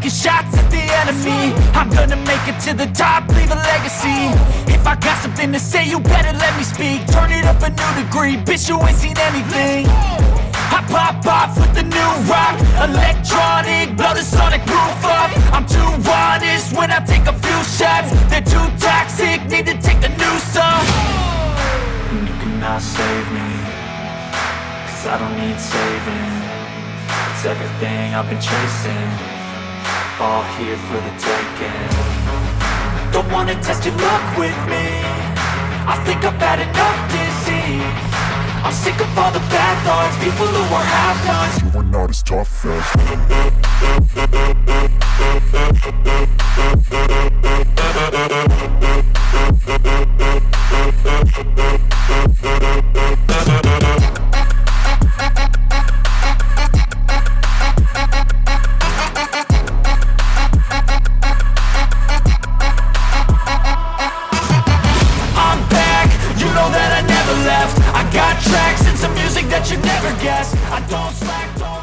taking shots at the enemy. I'm gonna make it to the top, leave a legacy. If I got something to say, you better let me speak. Turn it up a new degree, bitch, you ain't seen anything. I pop off with the new rock, electronic, blow the sonic roof up. I'm too honest when I take a few shots. They're too toxic, need to take the noose off. And you cannot save me, cause I don't need saving. It's everything I've been chasing, all here for the taking. Don't wanna test your luck with me, I think I've had enough disease. I'm sick of all the bad thoughts, people who are half-nots. You are not as tough as I got tracks and some music that you never guess. I don't slack, don't